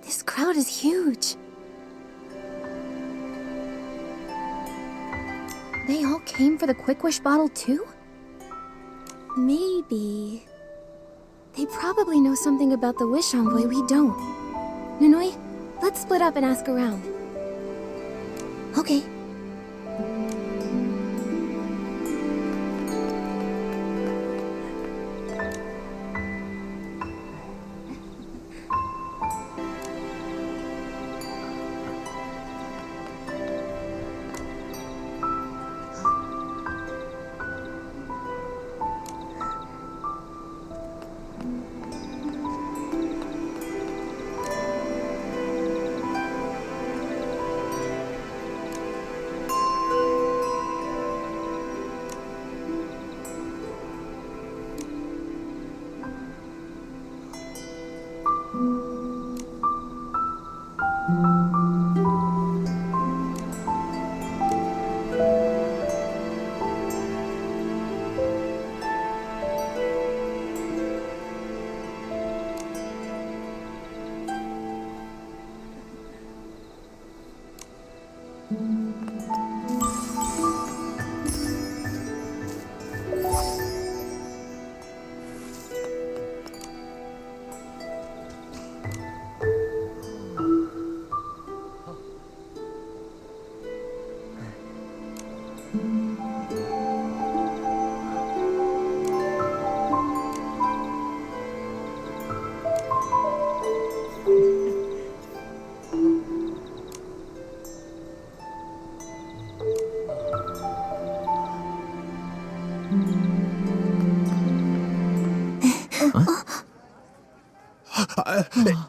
This crowd is huge. They all came for the Quick Wish bottle too? Maybe. They probably know something about the Wish Envoy we don't. Nonoi, let's split up and ask around. Okay.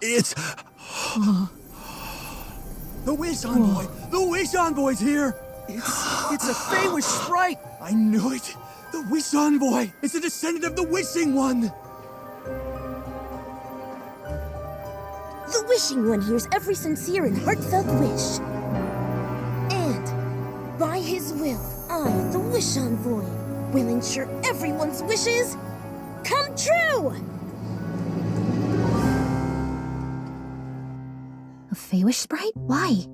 It's... The Wish Envoy! The Wish Envoy's here! It's a Fey-Wish sprite! I knew it! The Wish Envoy! It's a descendant of the Wishing One! The Wishing One hears every sincere and heartfelt wish. And, by his will, I, the Wish Envoy, will ensure everyone's wishes come true! A Fey-Wish sprite? Why?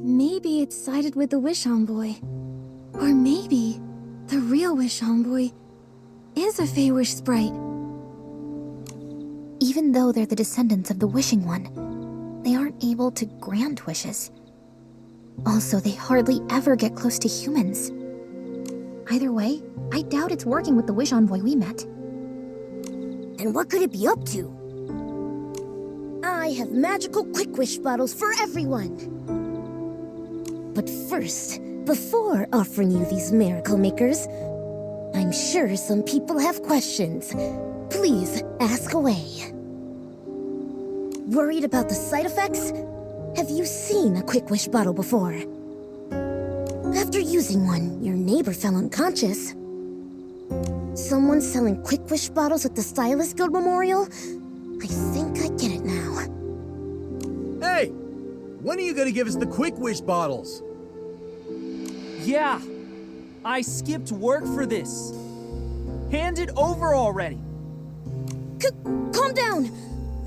Maybe it sided with the Wish Envoy. Or maybe the real Wish Envoy is a Fey-Wish sprite. Even though they're the descendants of the Wishing One, they aren't able to grant wishes. Also, they hardly ever get close to humans. Either way, I doubt it's working with the Wish Envoy we met. And what could it be up to? I have magical quick wish bottles for everyone. But first, before offering you these miracle makers, I'm sure some people have questions. Please ask away. Worried about the side effects? Have you seen a quick wish bottle before? After using one, your neighbor fell unconscious. Someone selling quick wish bottles at the Stylist Guild Memorial? I think I get it now. Hey! When are you gonna give us the Quick Wish bottles? Yeah, I skipped work for this. Hand it over already. Calm down.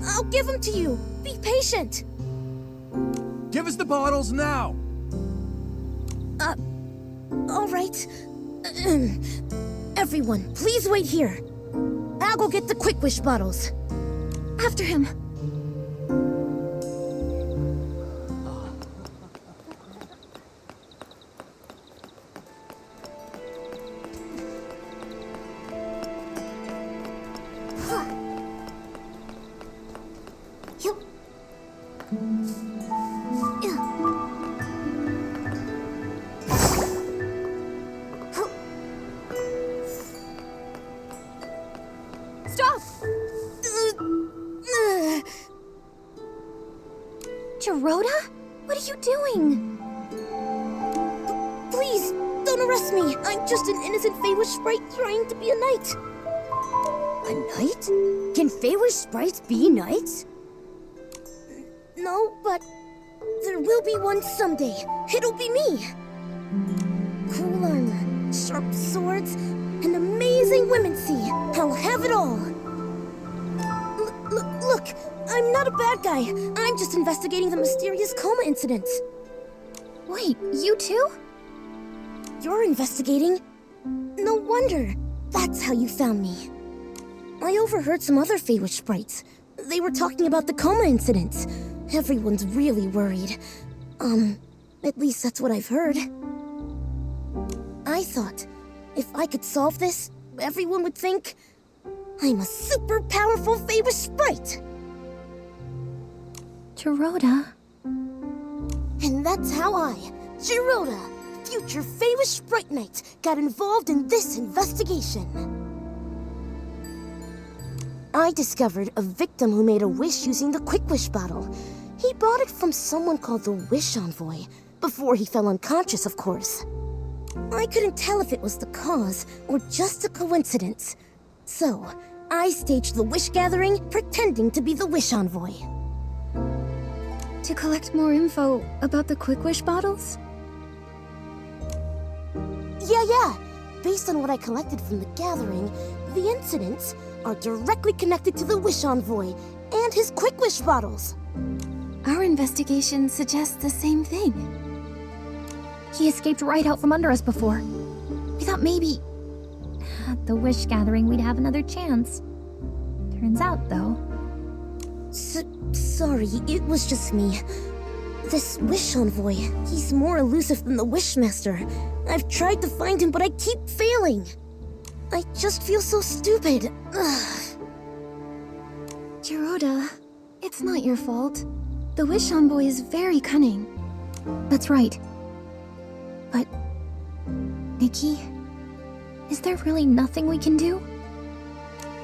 I'll give them to you. Be patient. Give us the bottles now! All right. Everyone, please wait here. I'll go get the quick wish bottles. After him. Stop! Rhoda? What are you doing? Please, don't arrest me. I'm just an innocent Fey-Wish sprite trying to be a knight. A knight? Can Fey-Wish sprites be knights? No, but there will be one someday. It'll be me. Cool armor, sharp swords, and amazing women-see. I'll have it all. Look, I'm not a bad guy. I'm just investigating the mysterious coma incident. Wait, you too? You're investigating? No wonder. That's how you found me. I overheard some other Fey-Wish sprites. They were talking about the coma incident. Everyone's really worried. At least that's what I've heard. I thought, if I could solve this, everyone would think I'm a super powerful Fey-Wish sprite. Rhoda. And that's how I, Rhoda, future Fey-Wish Sprite Knight, got involved in this investigation. I discovered a victim who made a wish using the Quick Wish bottle. He bought it from someone called the Wish Envoy, before he fell unconscious, of course. I couldn't tell if it was the cause or just a coincidence. So, I staged the wish gathering, pretending to be the Wish Envoy. To collect more info about the Quick Wish bottles? Yeah. Based on what I collected from the gathering, the incidents are directly connected to the Wish Envoy and his Quick Wish bottles. Our investigation suggests the same thing. He escaped right out from under us before. We thought maybe at the wish gathering we'd have another chance. Turns out, though... Sorry, it was just me. This Wish Envoy, he's more elusive than the Wishmaster. I've tried to find him, but I keep failing. I just feel so stupid. Ugh. Rhoda, it's not your fault. The Wish Envoy is very cunning. That's right. But... Nikki? Is there really nothing we can do?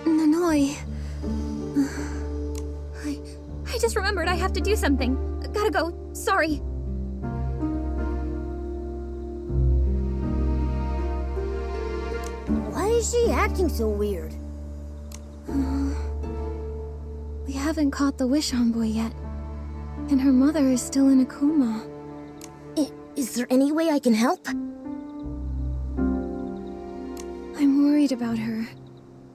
Nanoi. I just remembered I have to do something. Gotta go. Sorry. Why is she acting so weird? We haven't caught the wish envoy yet. And her mother is still in a coma. Is there any way I can help? I'm worried about her.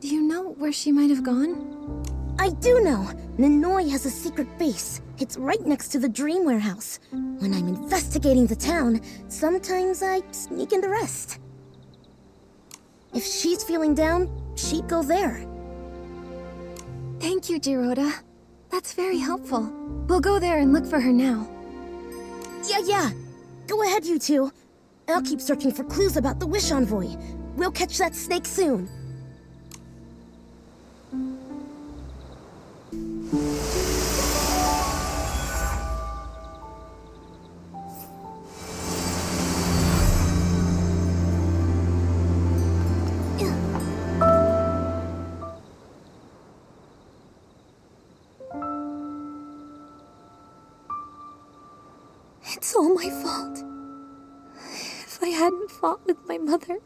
Do you know where she might have gone? I do know. Nanoi has a secret base. It's right next to the dream warehouse. When I'm investigating the town, sometimes I sneak in to rest. If she's feeling down, she'd go there. Thank you, Jiroda. That's very helpful. We'll go there and look for her now. Yeah. Go ahead, you two. I'll keep searching for clues about the wish envoy. We'll catch that snake soon. It's all my fault. If I hadn't fought with my mother,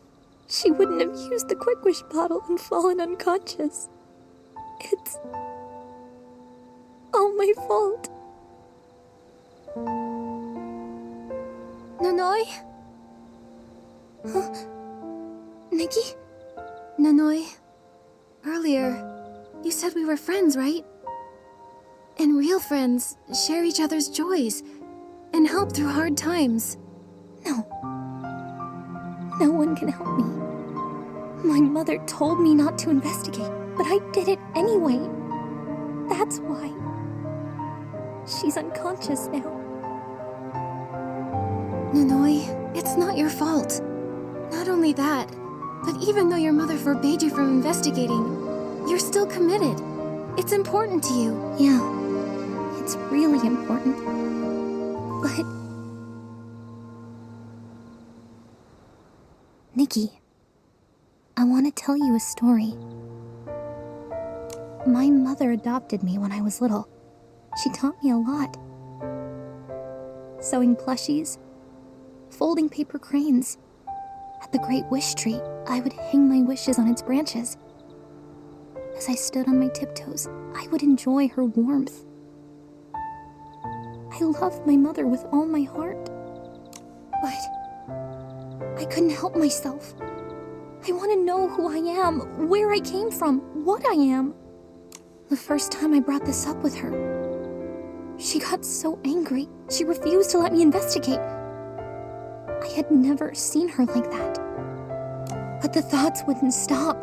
she wouldn't have used the quick wish bottle and fallen unconscious. It's all my fault. Nanoi? Huh? Nikki? Nanoi, earlier, you said we were friends, right? And real friends share each other's joys and help through hard times. No. No one can help me. My mother told me not to investigate, but I did it anyway. That's why. She's unconscious now. Nanoi, it's not your fault. Not only that, but even though your mother forbade you from investigating, you're still committed. It's important to you. Yeah, it's really important. But... Nikki, I want to tell you a story. My mother adopted me when I was little. She taught me a lot. Sewing plushies, folding paper cranes. At the Great Wish Tree, I would hang my wishes on its branches. As I stood on my tiptoes, I would enjoy her warmth. I loved my mother with all my heart. But I couldn't help myself. I want to know who I am, where I came from, what I am. The first time I brought this up with her, she got so angry, she refused to let me investigate. I had never seen her like that. But the thoughts wouldn't stop.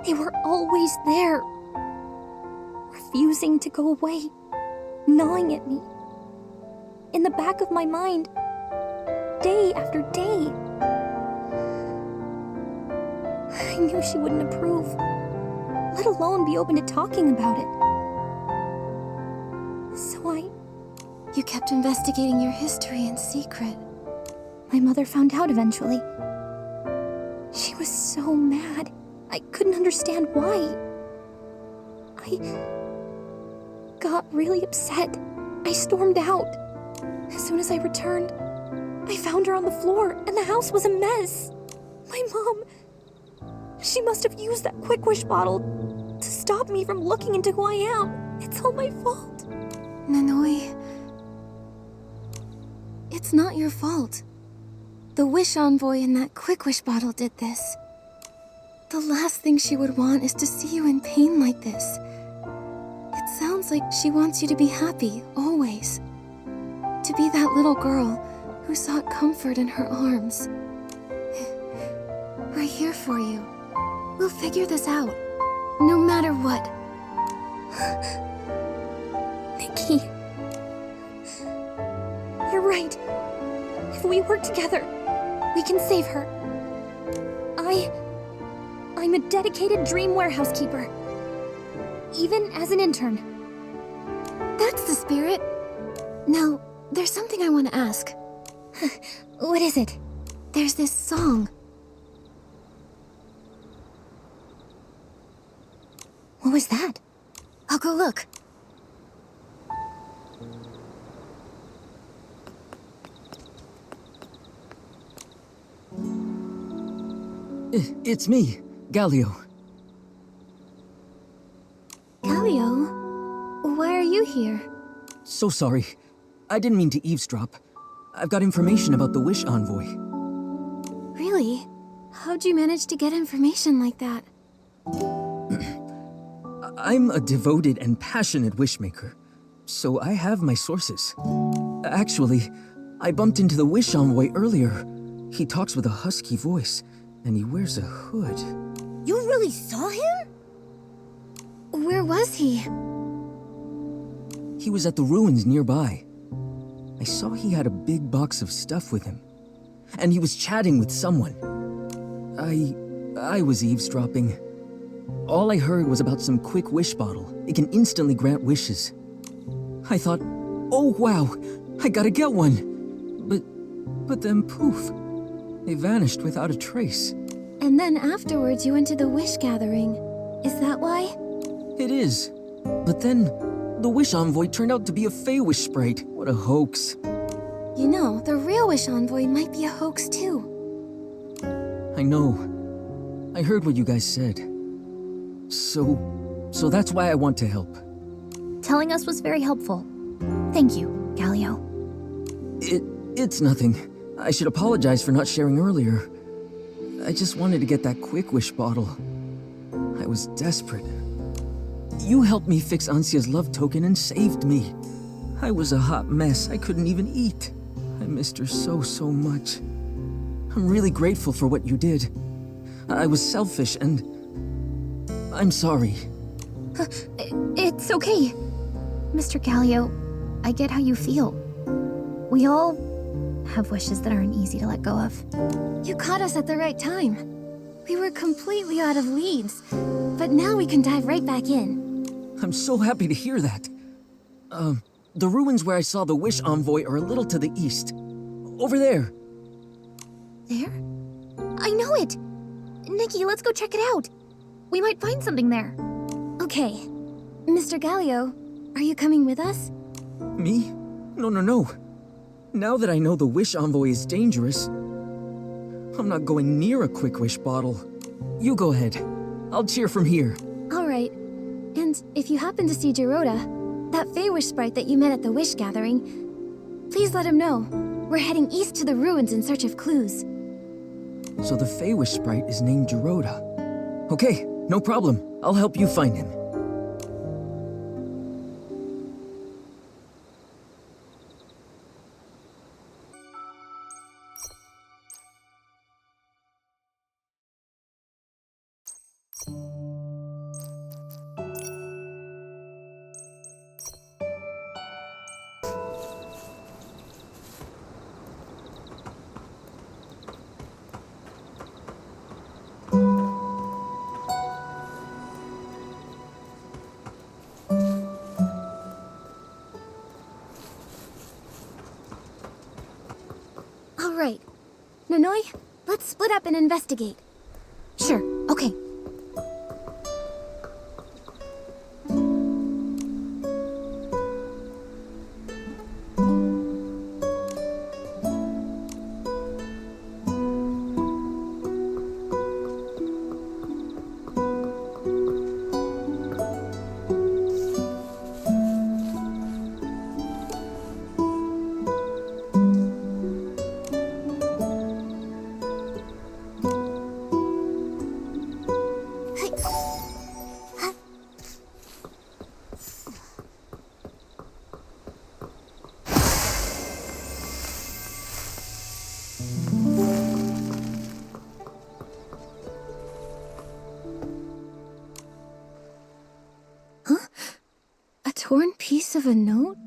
They were always there, refusing to go away, gnawing at me. In the back of my mind, day after day. I knew she wouldn't approve, let alone be open to talking about it. So You kept investigating your history in secret. My mother found out eventually. She was so mad. I couldn't understand why. I got really upset. I stormed out. As soon as I returned, I found her on the floor, and the house was a mess. My mom, she must have used that quick wish bottle to stop me from looking into who I am. It's all my fault. Nanoi, it's not your fault. The wish envoy in that quick wish bottle did this. The last thing she would want is to see you in pain like this. It sounds like she wants you to be happy, always. To be that little girl who sought comfort in her arms. We're here for you. We'll figure this out, no matter what. Nikki. You're right. If we work together, we can save her. I'm a dedicated dream warehouse keeper. Even as an intern. That's the spirit. Now, there's something I want to ask. What is it? There's this song. What was that? I'll go look. It's me, Galio. Galio? Why are you here? So sorry. I didn't mean to eavesdrop. I've got information about the Wish Envoy. Really? How'd you manage to get information like that? I'm a devoted and passionate wishmaker, so I have my sources. Actually, I bumped into the Wish Envoy earlier. He talks with a husky voice, and he wears a hood. You really saw him? Where was he? He was at the ruins nearby. I saw he had a big box of stuff with him, and he was chatting with someone. I was eavesdropping. All I heard was about some quick wish bottle. It can instantly grant wishes. I thought, oh wow, I gotta get one. But then poof, they vanished without a trace. And then afterwards you went to the wish gathering. Is that why? It is. But then, the Wish Envoy turned out to be a Fey-Wish sprite. What a hoax. You know, the real Wish Envoy might be a hoax too. I know. I heard what you guys said. So that's why I want to help. Telling us was very helpful. Thank you, Galio. It's nothing. I should apologize for not sharing earlier. I just wanted to get that quick wish bottle. I was desperate. You helped me fix Ansia's love token and saved me. I was a hot mess. I couldn't even eat. I missed her so much. I'm really grateful for what you did. I was selfish and... I'm sorry. It's okay. Mr. Galio, I get how you feel. We all have wishes that aren't easy to let go of. You caught us at the right time. We were completely out of leads, but now we can dive right back in. I'm so happy to hear that. The ruins where I saw the Wish Envoy are a little to the east. Over there. There? I know it! Nikki, let's go check it out. We might find something there. Okay. Mr. Galio, are you coming with us? Me? No. Now that I know the Wish Envoy is dangerous, I'm not going near a quick wish bottle. You go ahead. I'll cheer from here. All right. And if you happen to see Jiroda, that Fey-Wish sprite that you met at the Wish Gathering, please let him know. We're heading east to the ruins in search of clues. So the Fey-Wish sprite is named Jiroda. Okay, no problem. I'll help you find him. All right. Nanoi, let's split up and investigate. Sure, okay. Torn piece of a note?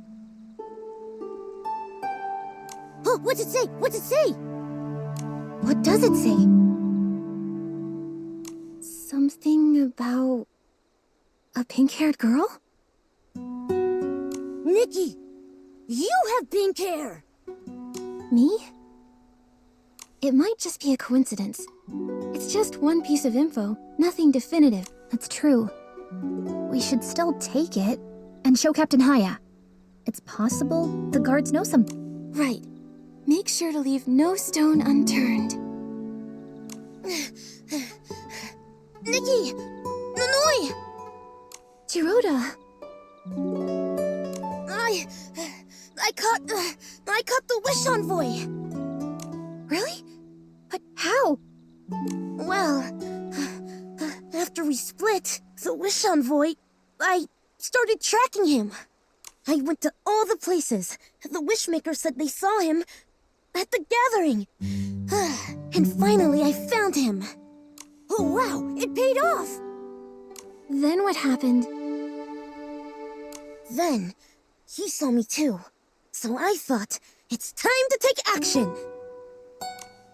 Oh, what's it say? What's it say? What does it say? Something about a pink-haired girl? Nikki, you have pink hair. Me? It might just be a coincidence. It's just one piece of info, nothing definitive. That's true. We should still take it and show Captain Haya. It's possible the guards know something. Right. Make sure to leave no stone unturned. Nikki! Nanoi! Jiroda! I caught the wish envoy! Really? But how? Well, after we split, the wish envoy, I started tracking him. I went to all the places. The wishmaker said they saw him at the gathering. And finally I found him. Oh wow, it paid off! Then what happened? Then, he saw me too. So I thought, it's time to take action!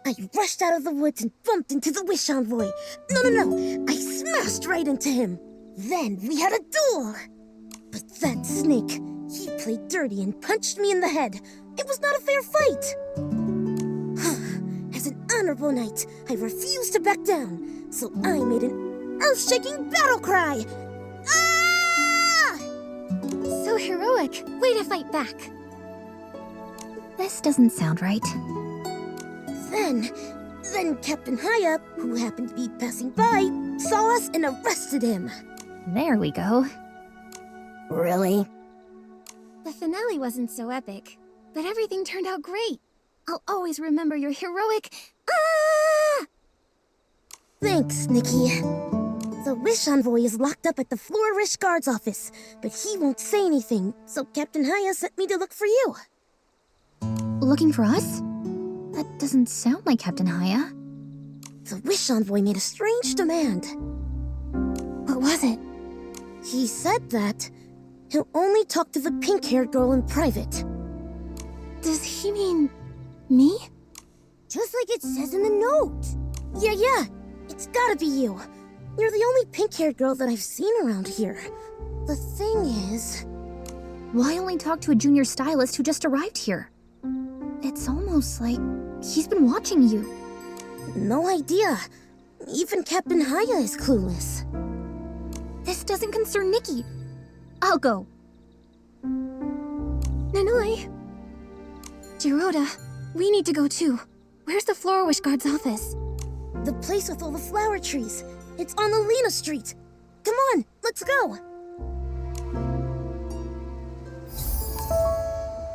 I rushed out of the woods and bumped into the wish envoy. No, I smashed right into him. Then we had a duel. But that snake, he played dirty and punched me in the head. It was not a fair fight. As an honorable knight, I refused to back down. So I made an earth-shaking battle cry. Ah! So heroic. Way to fight back. This doesn't sound right. Then Captain Haya, who happened to be passing by, saw us and arrested him. There we go. Really? The finale wasn't so epic, but everything turned out great. I'll always remember your heroic... Ah! Thanks, Nikki. The Wish Envoy is locked up at the Flourish Guard's office, but he won't say anything, so Captain Haya sent me to look for you. Looking for us? That doesn't sound like Captain Haya. The Wish Envoy made a strange demand. What was it? He said that he'll only talk to the pink-haired girl in private. Does he mean... me? Just like it says in the note. Yeah, it's gotta be you. You're the only pink-haired girl that I've seen around here. The thing is... Why only talk to a junior stylist who just arrived here? It's almost like he's been watching you. No idea. Even Captain Haya is clueless. This doesn't concern Nikki. I'll go. Nanoi! Jiroda, we need to go too. Where's the Flourish Guard's office? The place with all the flower trees. It's on Alina Street. Come on, let's go.